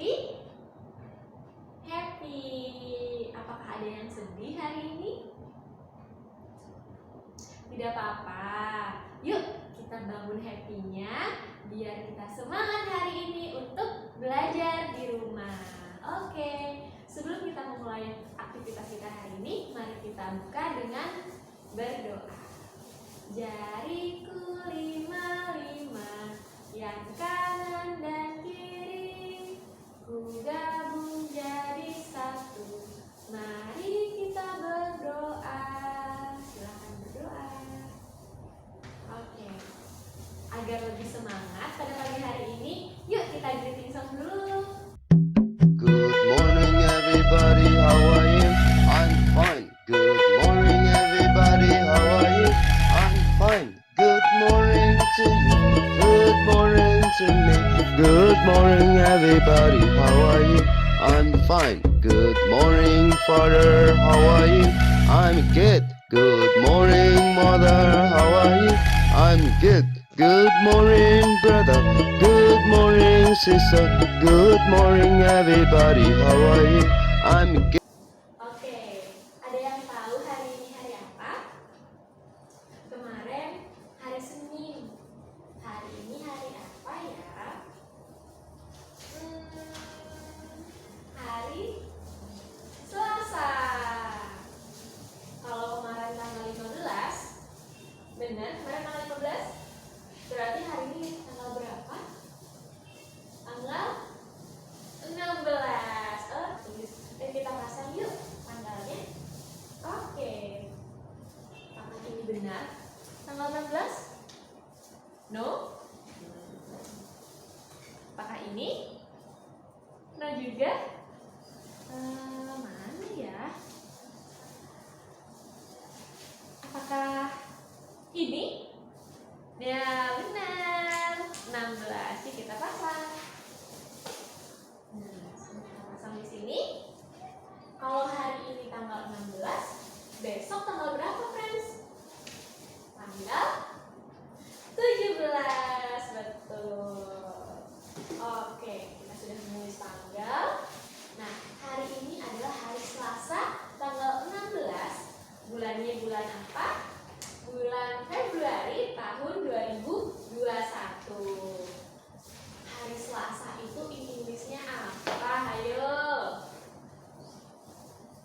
happy? Happy. Apakah ada yang sedih hari ini? Tidak apa-apa. Yuk kita bangun happy-nya biar kita semangat hari ini untuk belajar di rumah. Oke, sebelum kita memulai aktivitas kita hari ini, mari kita buka dengan berdoa. Jariku 5, yang kanan dan kiri, ku gabung jadi satu. Mari kita berdoa. Silakan berdoa. Oke. Agar lebih semangat pada pagi hari ini, yuk kita greeting song dulu. Good morning everybody, how are you? I'm fine. Good morning everybody, how are you? I'm fine. Good morning to you. Good morning to me. Good morning everybody, how are you? I'm fine. Good morning father, how are you? I'm good. Good morning mother, how are you? I'm good. Good morning brother. Good morning sister. Good morning everybody, how are you? I'm good. Oke, ada yang tahu hari ini hari apa? Kemarin hari Senin. Hari ini hari apa ya? Hari Selasa. Kalau kemarin tanggal 15, benar kemarin tanggal 15? Berarti hari ini tanggal berapa? Tanggal 16. Oh, tulis. Kita pasang yuk tanggalnya. Oke. Apakah ini benar? Tanggal 16? No? Apakah ini? No juga? Mana ya? Apakah ini? Ya benar, 16. Yuk kita pasang. Kita pasang di sini. Kalau hari ini tanggal 16, besok tanggal berapa, friends? Tanggal 17, betul. Oke, kita sudah menulis tanggal. Nah, hari ini adalah hari Selasa, tanggal 16. Bulannya bulan apa? Bulan Februari tahun 2021. Hari Selasa itu Inggrisnya apa? Ayo.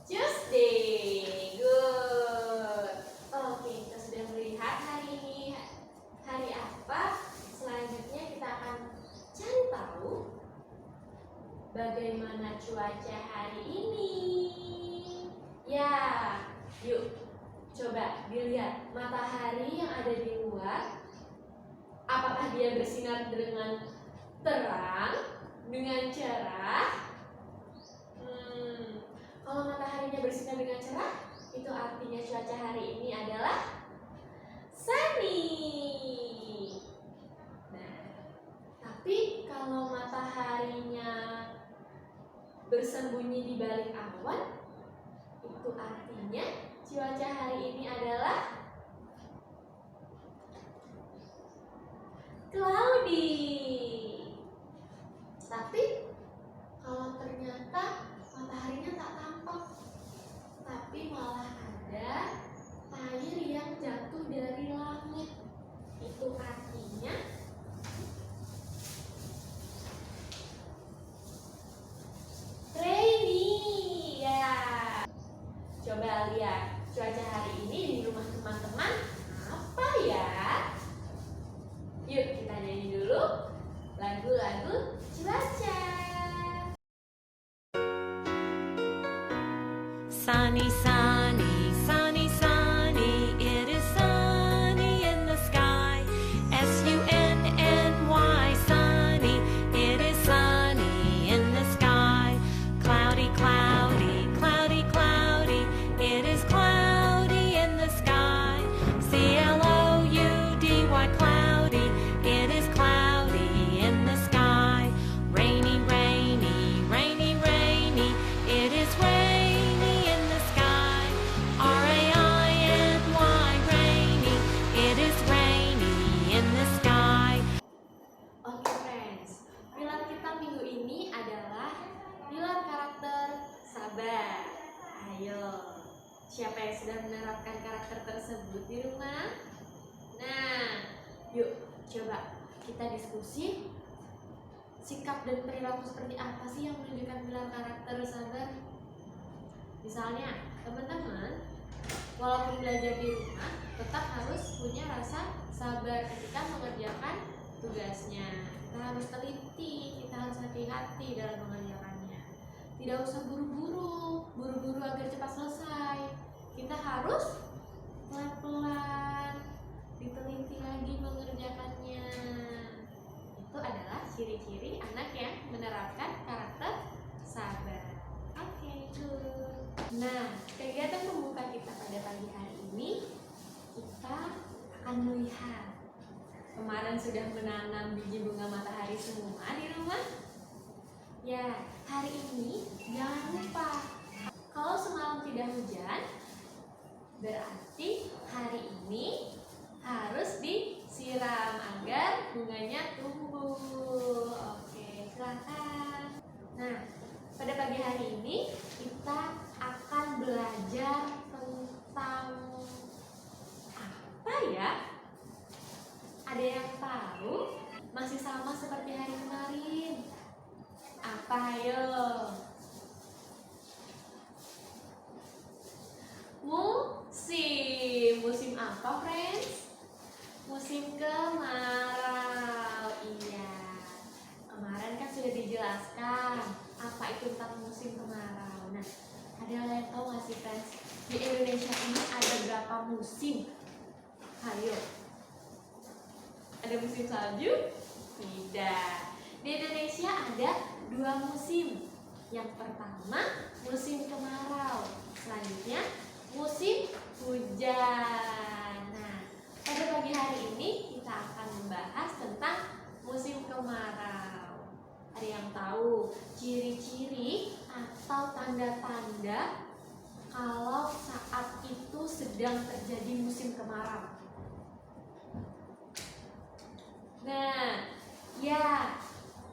Tuesday. Good. Oke, kita sudah melihat hari ini hari apa. Selanjutnya kita akan cari tahu bagaimana cuaca hari ini. Ya, yuk coba dilihat matahari yang ada di luar. Apakah dia bersinar dengan terang, dengan cerah? Kalau mataharinya bersinar dengan cerah, itu artinya cuaca hari ini adalah sunny. Nah, tapi kalau mataharinya bersembunyi di balik awan, itu artinya cuaca hari ini adalah cloudy. Tapi kalau ternyata mataharinya tak tampak, tapi malah ada air yang jatuh dari langit, itu artinya rainy. Ya, coba lihat cuaca hari ini di rumah teman-teman apa ya? Yuk kita nyanyi dulu lagu-lagu cuaca. Sunny, sunny, sunny, sunny, it is sunny in the sky. S-U-N-N-Y, sunny, it is sunny in the sky. Cloudy, cloudy, cloudy, cloudy, it is cloudy in the sky. C-L-O-U-D-Y, cloudy, it is cloudy in the sky. Rainy, rainy, rainy, rainy, it is rainy in the sky. Siapa yang sudah menerapkan karakter tersebut di rumah? Nah, yuk coba kita diskusi sikap dan perilaku seperti apa sih yang menunjukkan pilar karakter sabar. Misalnya, teman-teman walaupun belajar di rumah tetap harus punya rasa sabar ketika mengerjakan tugasnya. Kita harus teliti, kita harus hati-hati dalam mengerjakannya. Tidak usah buru-buru agar cepat selesai. Kita harus pelan-pelan, diteliti lagi mengerjakannya. Itu adalah ciri-ciri anak yang menerapkan karakter sabar. Oke, good. Nah, kegiatan pembuka kita pada pagi hari ini kita akan melihat. Kemarin sudah menanam biji bunga matahari semua di rumah. Ya, hari ini jangan lupa, kalau semalam tidak hujan, berarti hari ini harus disiram agar bunganya tumbuh. Oke, silakan. Nah, pada pagi hari ini kita akan belajar tentang apa ya? Ada yang tahu? Masih sama seperti hari kemarin. Apa ayo? Musim apa, friends? Musim kemarau. Iya. Kemarin kan sudah dijelaskan apa itu tentang musim kemarau. Nah, ada yang tahu nggak sih, friends? Di Indonesia ini ada berapa musim? Ayo. Ada musim salju? Tidak. Di Indonesia ada 2 musim. Yang pertama musim kemarau, selanjutnya musim hujan. Nah, pada pagi hari ini kita akan membahas tentang musim kemarau. Ada yang tahu ciri-ciri atau tanda-tanda kalau saat itu sedang terjadi musim kemarau? Nah, ya,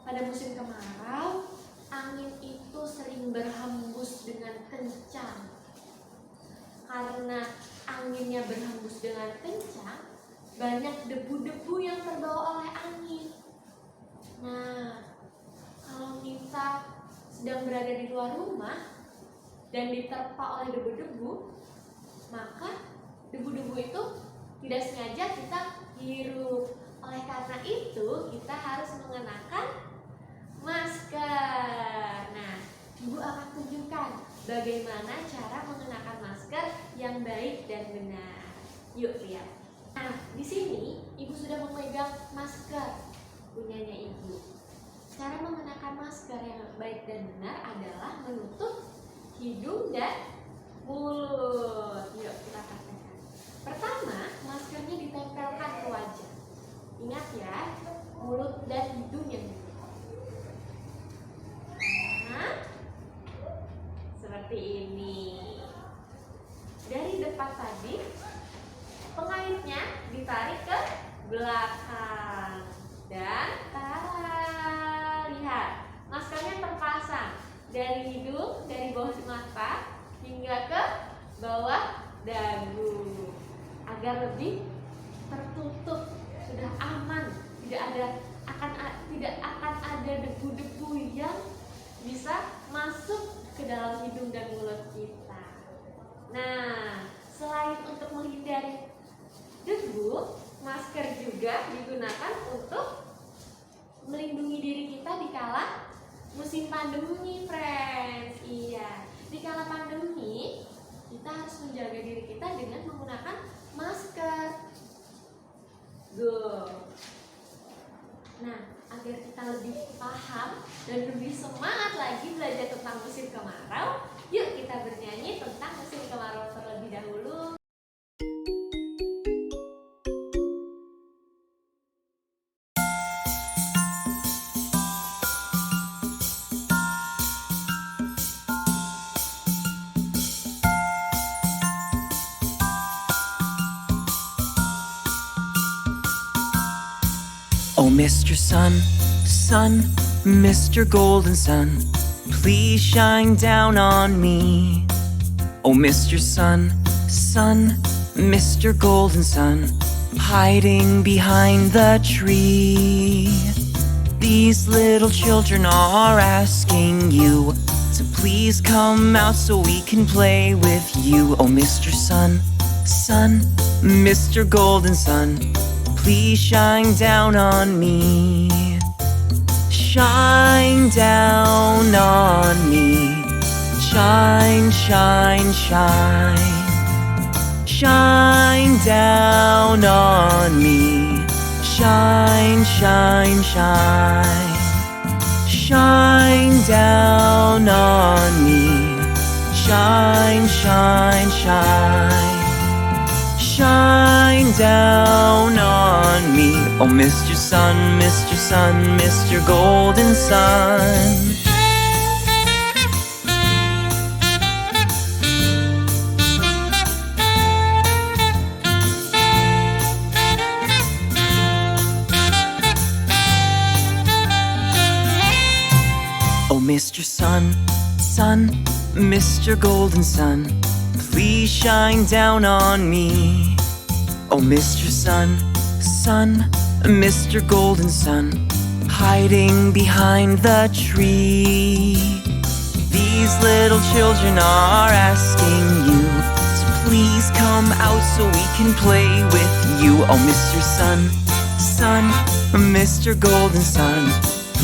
pada musim kemarau angin itu sering berhembus dengan kencang. Karena anginnya berhembus dengan kencang, banyak debu-debu yang terbawa oleh angin. Nah, kalau kita sedang berada di luar rumah dan diterpa oleh debu-debu, maka debu-debu itu tidak sengaja kita hirup. Oleh karena itu, kita harus mengenakan masker. Nah, Ibu akan tunjukkan bagaimana cara mengenakan masker yang baik dan benar. Yuk lihat. Nah, di sini Ibu sudah memegang masker punyanya Ibu. Cara mengenakan masker yang baik dan benar adalah menutup hidung dan mulut. Yuk kita praktekkan. Pertama, maskernya ditempelkan ke wajah. Ingat ya, mulut dan hidung yang ditutup. Nah, seperti ini. Dari depan tadi, pengaitnya ditarik ke belakang. Dan lihat, maskernya terpasang dari hidung, dari bawah mata hingga ke bawah dagu agar lebih tertutup. Sudah aman, tidak akan ada debu-debu yang bisa masuk ke dalam hidung dan mulut kita. Nah, selain untuk menghindari debu, masker juga digunakan untuk melindungi diri kita di kala musim pandemi, friends. Iya, di kala pandemi kita harus menjaga diri kita dengan menggunakan masker. Good. Nah, agar kita lebih paham dan lebih semangat lagi belajar tentang musim kemarau, yuk kita bernyanyi tentang musim kemarau terlebih dahulu. Oh, Mr. Sun, Mr. Golden Sun, please shine down on me. Oh, Mr. Sun, Sun, Mr. Golden Sun, hiding behind the tree. These little children are asking you to please come out so we can play with you. Oh, Mr. Sun, Sun, Mr. Golden Sun, please shine down on me. Shine down on me. Shine, shine, shine. Shine down on me. Shine, shine, shine. Shine down on me. Shine, shine, shine. Shine down on me. Oh, Mr. Sun, Mr. Sun, Mr. Golden Sun. Oh, Mr. Sun, Sun, Mr. Golden Sun, please shine down on me. Oh, Mr. Sun, Sun, Mr. Golden Sun, hiding behind the tree. These little children are asking you to please come out so we can play with you. Oh, Mr. Sun, Sun, Mr. Golden Sun,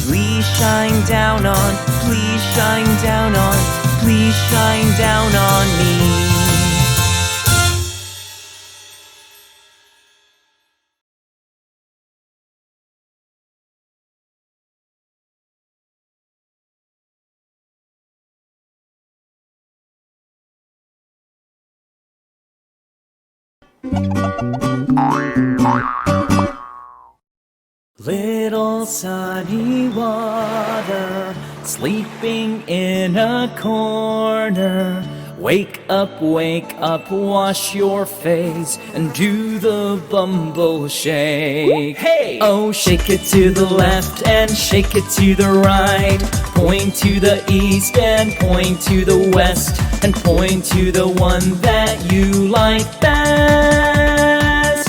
please shine down on, please shine down on, please shine down on me. Little sunny water, sleeping in a corner. Wake up, wash your face, and do the bumble shake. Hey! Oh, shake it to the left and shake it to the right. Point to the east and point to the west, and point to the one that you like best.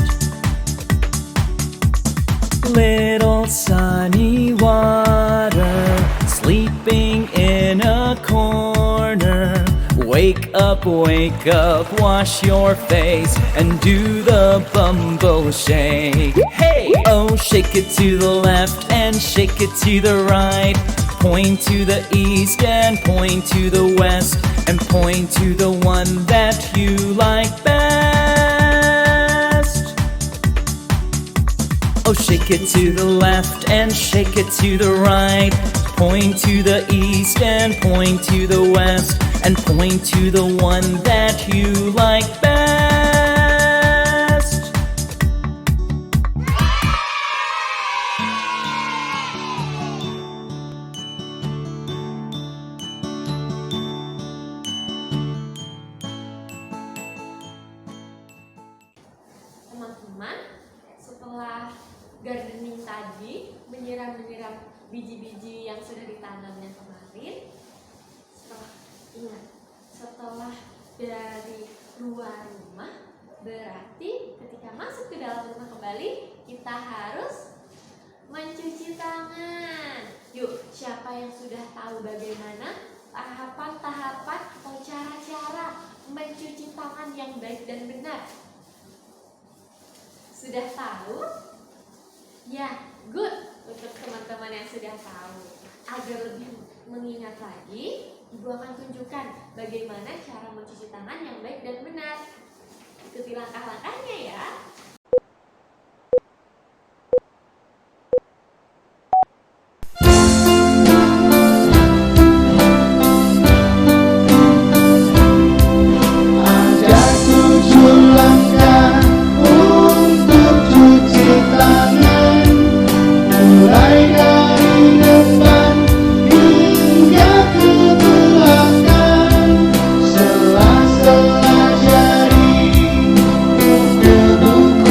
Little sunny water, sleeping in a corner. Wake up, wash your face, and do the bumble shake. Hey! Oh, shake it to the left and shake it to the right. Point to the east and point to the west, and point to the one that you like best. Oh, shake it to the left and shake it to the right. Point to the east and point to the west, and point to the one that you like best. Teman-teman, setelah gardening tadi, menyiram biji-biji yang sudah ditanamnya kemarin, setelah dari luar rumah, berarti ketika masuk ke dalam rumah kembali, kita harus mencuci tangan. Yuk, siapa yang sudah tahu bagaimana tahapan-tahapan atau cara-cara mencuci tangan yang baik dan benar? Sudah tahu? Ya, good untuk teman-teman yang sudah tahu. Agar lebih mengingat lagi, Ibu akan tunjukkan bagaimana cara mencuci tangan yang baik dan benar. Ikuti langkah-langkahnya ya. Ada 7 langkah untuk cuci tangan, mulai dari depan hingga ke belakang. Sela-sela jari, kuku-kuku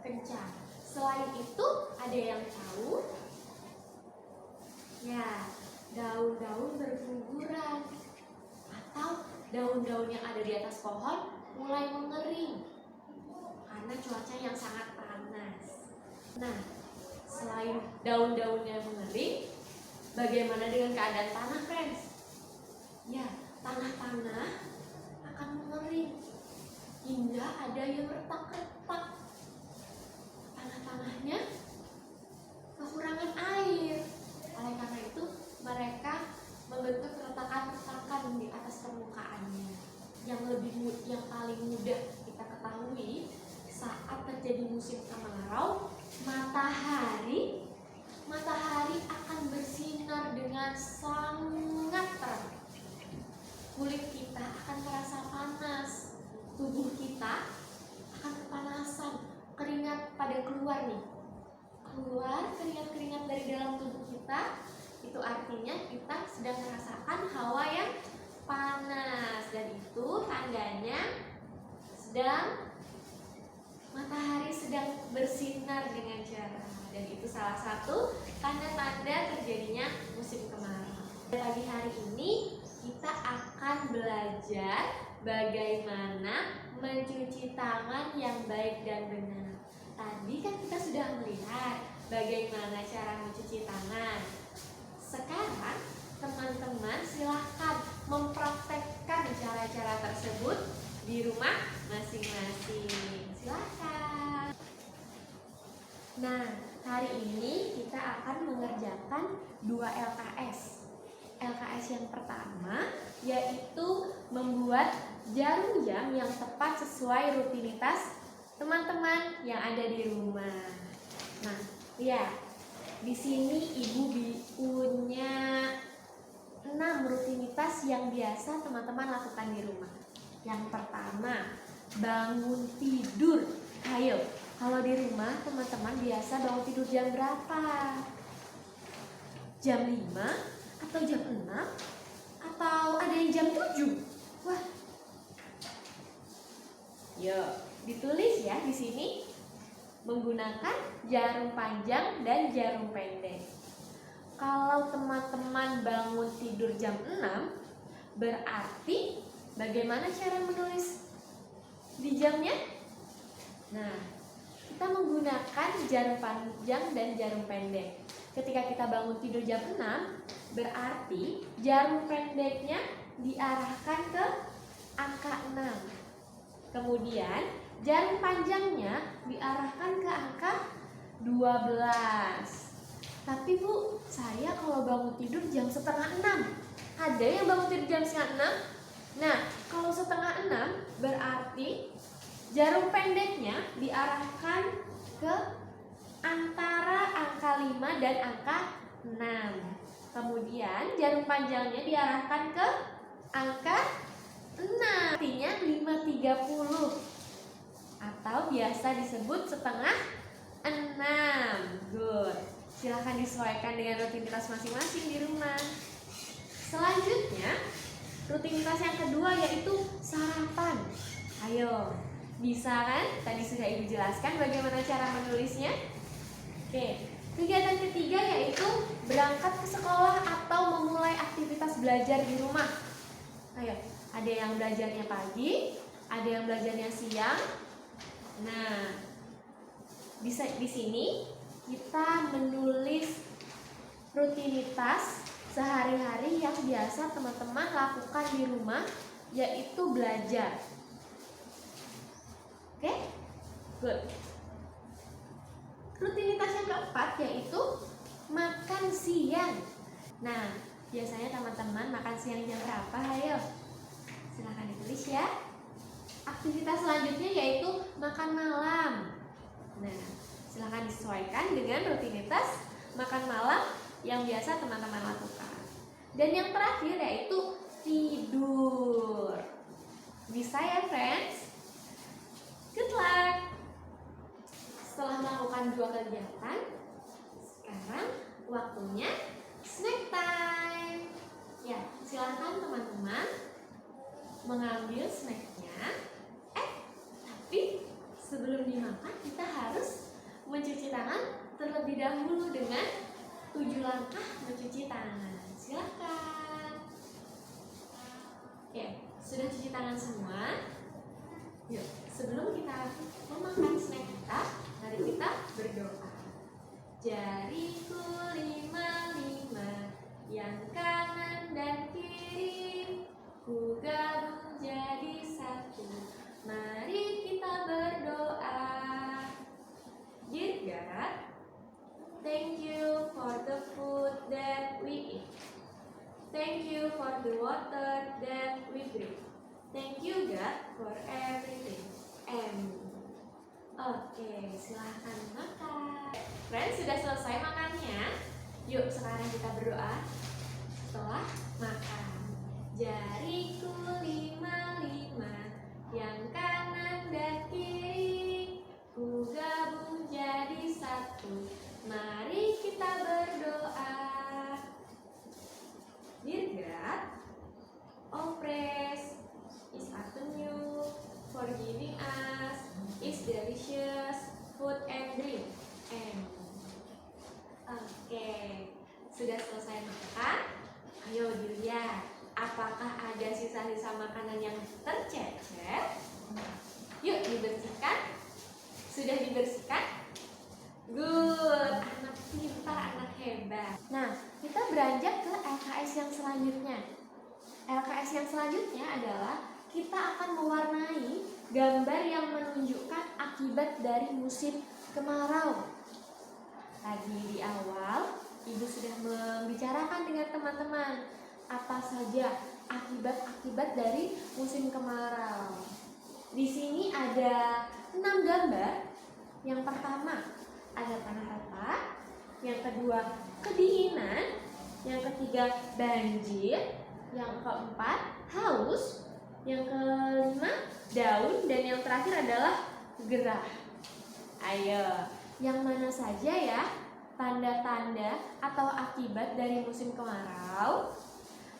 kencang. Selain itu, ada yang tahu? Ya, daun-daun berguguran atau daun-daun yang ada di atas pohon mulai mengering karena cuaca yang sangat panas. Nah, selain daun-daunnya mengering, bagaimana dengan keadaan tanah, friends? Ya, tanah-tanah akan mengering hingga ada yang retak-retak. Tanah-tanahnya kekurangan air. Oleh karena itu, mereka membentuk retakan-retakan di atas permukaannya. Yang paling mudah kita ketahui saat terjadi musim kemarau, matahari akan bersinar dengan sangat terang. Kulit kita akan terasa panas, tubuh kita akan kepanasan, keringat pada keluar nih. Keluar keringat-keringat dari dalam tubuh kita, itu artinya kita sedang merasakan hawa yang panas, dan itu tandanya matahari sedang bersinar dengan cerah, dan itu salah satu tanda-tanda terjadinya musim kemarau. Pagi hari ini kita akan belajar bagaimana mencuci tangan yang baik dan benar. Tadi kan kita sudah melihat bagaimana cara mencuci tangan. Sekarang teman-teman silahkan mempraktekkan cara-cara tersebut di rumah masing-masing. Silahkan. Nah, hari ini kita akan mengerjakan 2 LKS. LKS yang pertama yaitu membuat jarum jam yang tepat sesuai rutinitas teman-teman yang ada di rumah. Nah, lihat. Di sini Ibu punya 6 rutinitas yang biasa teman-teman lakukan di rumah. Yang pertama, bangun tidur. Ayo, kalau di rumah teman-teman biasa bangun tidur jam berapa? Jam 5 atau jam 6 atau ada yang jam 7? Wah. Yuk, ditulis ya di sini. Menggunakan jarum panjang dan jarum pendek. Kalau teman-teman bangun tidur jam 6, berarti bagaimana cara menulis di jamnya? Nah, kita menggunakan jarum panjang dan jarum pendek. Ketika kita bangun tidur jam 6, berarti jarum pendeknya diarahkan ke angka 6. Kemudian jarum panjangnya diarahkan ke angka 12. Tapi Bu, saya kalau bangun tidur jam setengah 6. Ada yang bangun tidur jam setengah 6? Nah, kalau setengah 6 berarti jarum pendeknya diarahkan ke antara angka 5 dan angka 6. Kemudian jarum panjangnya diarahkan ke angka 6. Artinya 5.30. Atau biasa disebut setengah 6. Good. Silahkan disesuaikan dengan rutinitas masing-masing di rumah. Selanjutnya, rutinitas yang kedua yaitu sarapan. Ayo, bisa kan? Tadi sudah Ibu jelaskan bagaimana cara menulisnya. Oke, kegiatan ketiga yaitu berangkat ke sekolah atau memulai aktivitas belajar di rumah. Ayo, ada yang belajarnya pagi, ada yang belajarnya siang. Nah, bisa di sini kita menulis rutinitas sehari-hari yang biasa teman-teman lakukan di rumah, yaitu belajar. Oke? Good. Rutinitas yang keempat yaitu makan siang. Nah, biasanya teman-teman makan siang jam berapa? Ayo, silahkan ditulis ya. Aktivitas selanjutnya yaitu makan malam. Nah, silahkan disesuaikan dengan rutinitas makan malam yang biasa teman-teman lakukan. Dan yang terakhir yaitu tidur. Bisa ya, friends? Good luck! Setelah melakukan 2 kegiatan, sekarang waktunya snack time. Ya, silahkan teman-teman mengambil snacknya. Tapi sebelum dimakan kita harus mencuci tangan terlebih dahulu dengan 7 langkah mencuci tangan. Silakan. Oke, sudah cuci tangan semua? Yuk, sebelum kita memakan snack kita, mari kita berdoa. Jariku 5, yang kanan dan kiri, ku gabung jadi satu. Mari kita berdoa. Dear God, thank you for the food that we eat. Thank you for the water that we drink. Thank you God for everything. Amen. Oke, silahkan makan. Friends, sudah selesai makannya. Yuk sekarang kita berdoa setelah makan. Jariku 5, yang kanan dan kiri, ku gabung jadi satu. Mari kita berdoa. Dear God, all praise is unto you for giving us is delicious food and drink. And oke, sudah selesai makan. Ayo dilihat, apakah ada sisa-sisa makanan yang tercecer? Yuk dibersihkan. Sudah dibersihkan? Good, anak pintar, anak hebat. Nah, kita beranjak ke LKS yang selanjutnya. LKS yang selanjutnya adalah kita akan mewarnai gambar yang menunjukkan akibat dari musim kemarau. Tadi di awal, Ibu sudah membicarakan dengan teman-teman apa saja akibat-akibat dari musim kemarau. Di sini ada 6 gambar. Yang pertama ada tanah retak, yang kedua kedinginan, yang ketiga banjir, yang keempat haus, yang kelima daun, dan yang terakhir adalah gerah. Ayo, yang mana saja ya tanda-tanda atau akibat dari musim kemarau?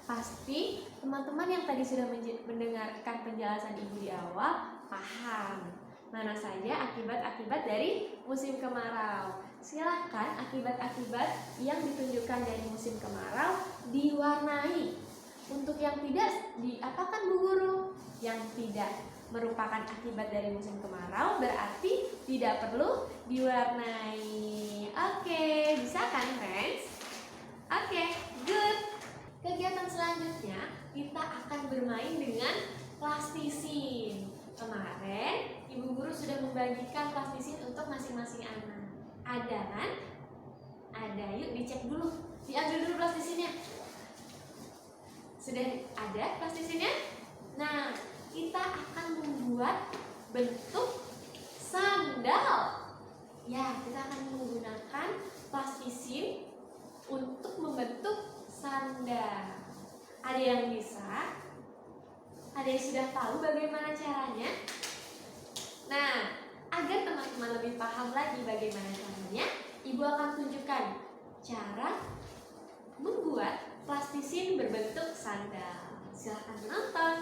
Pasti teman-teman yang tadi sudah mendengarkan penjelasan Ibu di awal paham mana saja akibat-akibat dari musim kemarau. Silahkan akibat-akibat yang ditunjukkan dari musim kemarau diwarnai. Untuk yang tidak diapakan Bu Guru? Yang tidak merupakan akibat dari musim kemarau berarti tidak perlu diwarnai. Oke, bisa kan friends? Oke, good. Kegiatan selanjutnya kita akan bermain dengan plastisin. Kemarin Ibu Guru sudah membagikan plastisin untuk masing-masing anak. Ada kan? Ada, yuk dicek dulu. Diambil dulu plastisinnya. Sudah ada plastisinnya? Nah, kita akan membuat bentuk sandal. Ya, kita akan menggunakan plastisin untuk membentuk sandal. Ada yang bisa? Ada yang sudah tahu bagaimana caranya? Nah, agar teman-teman lebih paham lagi bagaimana caranya, Ibu akan tunjukkan cara membuat plastisin berbentuk sandal. Silahkan menonton.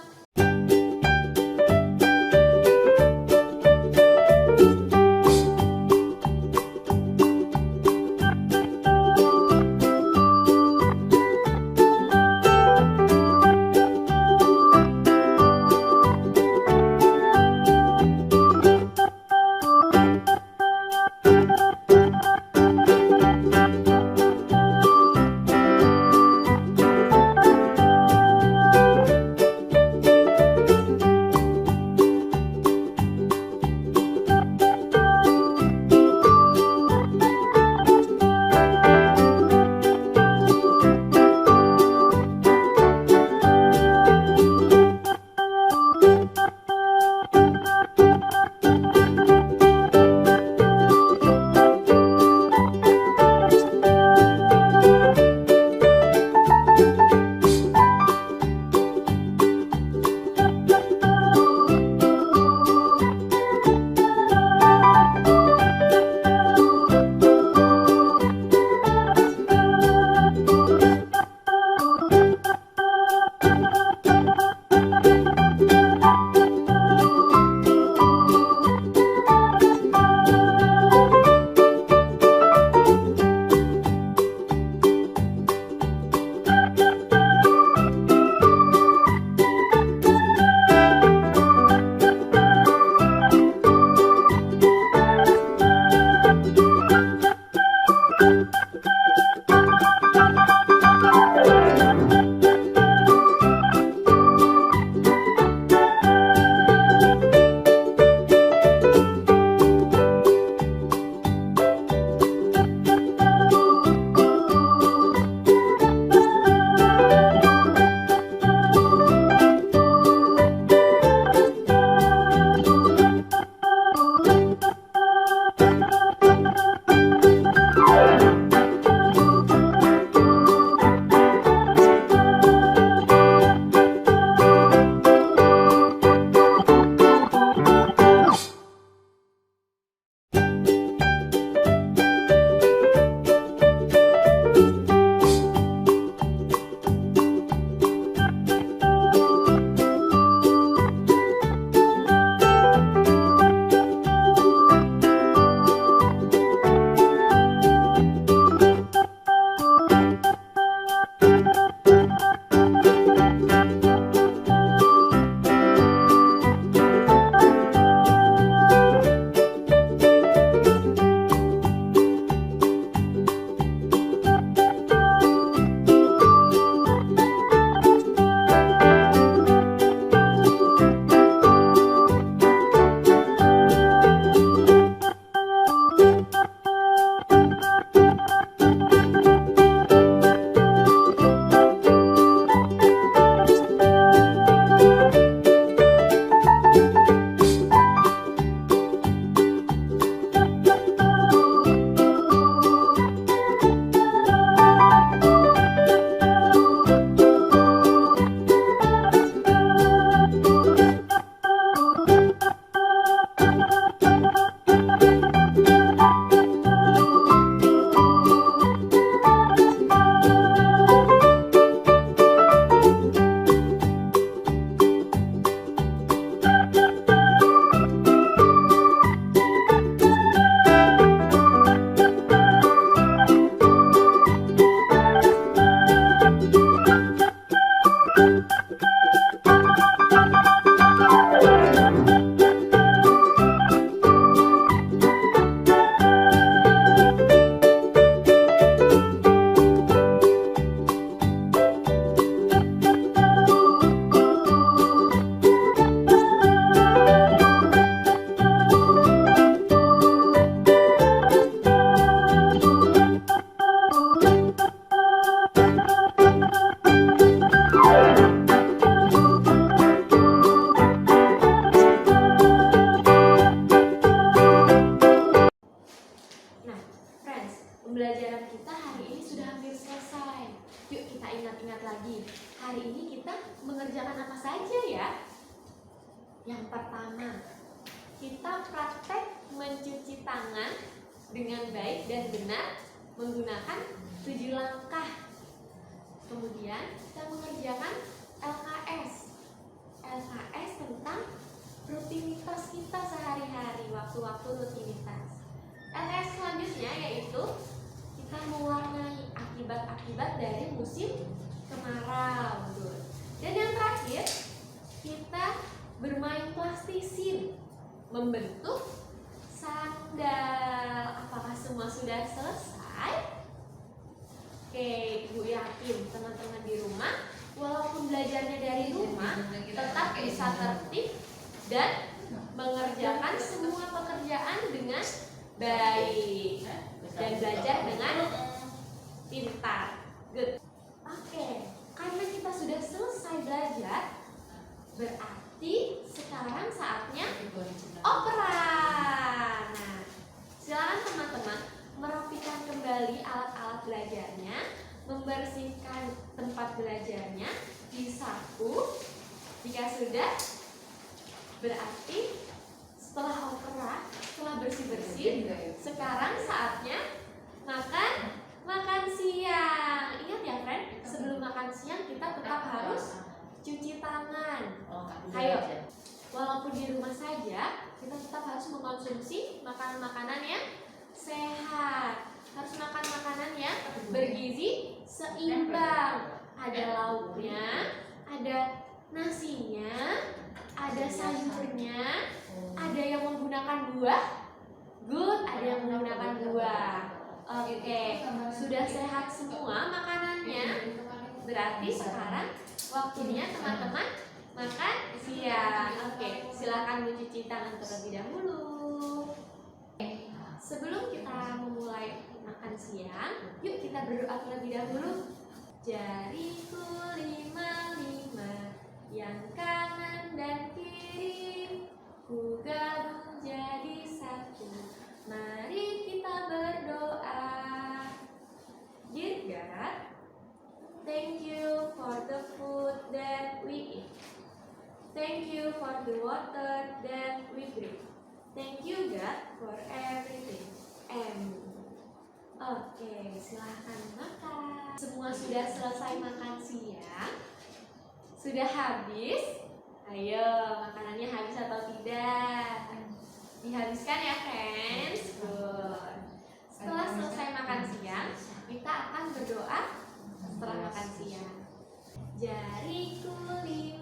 pelajaran kita hari ini sudah hampir selesai. Yuk kita ingat-ingat lagi. Hari ini kita mengerjakan apa saja ya? Yang pertama, kita praktek mencuci tangan dengan baik dan benar menggunakan 7 langkah. Kemudian kita mengerjakan LKS. LKS tentang rutinitas kita sehari-hari, waktu-waktu rutinitas. LKS selanjutnya yaitu kita mewarnai akibat-akibat dari musim kemarau. Dan yang terakhir, kita bermain plastisin, membentuk sandal. Apakah semua sudah selesai? Oke, Ibu yakin teman-teman di rumah walaupun belajarnya dari rumah tetap bisa tertib dan mengerjakan semua pekerjaan dengan baik dan belajar dengan pintar. Good. Oke, karena kita sudah selesai belajar, berarti sekarang saatnya operan. Nah, silakan teman-teman merapikan kembali alat-alat belajarnya, membersihkan tempat belajarnya, disapu. Jika sudah, berarti setelah opera, setelah bersih-bersih, sekarang saatnya makan siang. Ingat ya, friend, sebelum makan siang kita tetap harus cuci tangan. Ayo, walaupun di rumah saja, kita tetap harus mengkonsumsi makanan-makanan yang sehat. Harus makan makanan yang bergizi seimbang. Ada lauknya, ada nasinya, ada sayurnya, ada yang menggunakan buah. Good, ada yang menggunakan buah. Oke, sudah sehat semua makanannya. Berarti sekarang waktunya teman-teman makan siang. Oke, silakan mencuci tangan terlebih dahulu. Sebelum kita memulai makan siang, yuk kita berdoa terlebih dahulu. Jariku 5 yang kanan dan kiri, ku gabung jadi satu. Mari kita berdoa. Dear God, thank you for the food that we eat. Thank you for the water that we drink. Thank you God for everything. Amen. Oke, silahkan makan. Semua sudah selesai makan siang? Sudah habis? Ayo, makanannya habis atau tidak? Dihabiskan ya, friends. Good. Setelah selesai makan siang, kita akan berdoa setelah makan siang. Jariku 5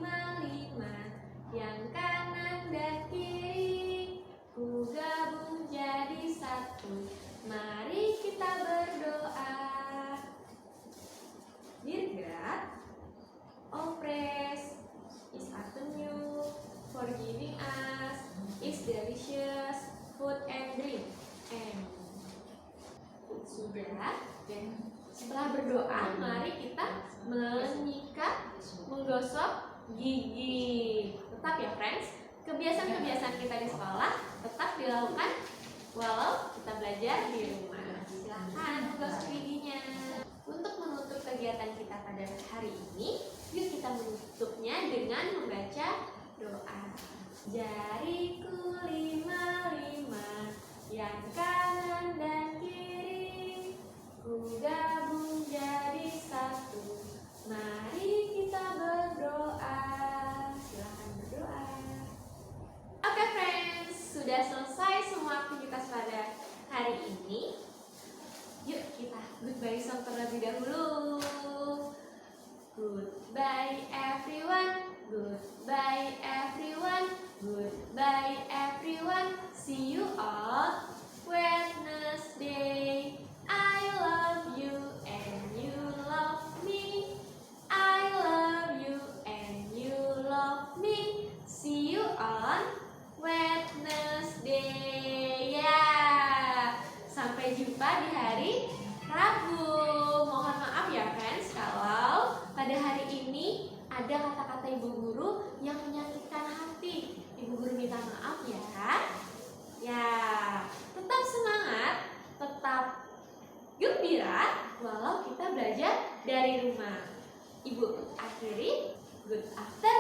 yang kanan dan kiri, ku gabung jadi satu. Mari kita berdoa. Dear God, all praise is unto you for giving us is delicious food and drink. And sudah. Dan setelah berdoa, mari kita menyikat, menggosok gigi. Tetap ya, friends, kebiasaan-kebiasaan kita di sekolah tetap dilakukan walau kita belajar di rumah. Silahkan menggosok giginya. Untuk menutup kegiatan kita pada hari ini, yuk kita menutupnya dengan membaca doa. Jariku 5 yang kanan dan kiri, ku gabung jadi satu. Mari kita berdoa. Silahkan berdoa. Oke, friends, sudah selesai semua aktivitas pada hari ini. Yuk kita goodbye song terlebih dahulu. Goodbye everyone, goodbye everyone, goodbye everyone. See you all Wednesday. I love you and you love me. I love you and you love me. See you on Wednesday. Ya, sampai jumpa di hari Rabu. Mohon maaf ya, friends, kalau pada hari ini ada kata-kata ibu guru yang menyakitkan hati. Ibu guru minta maaf ya. Ya, tetap semangat, tetap gembira, walau kita belajar dari rumah. Ibu akhiri, good afternoon.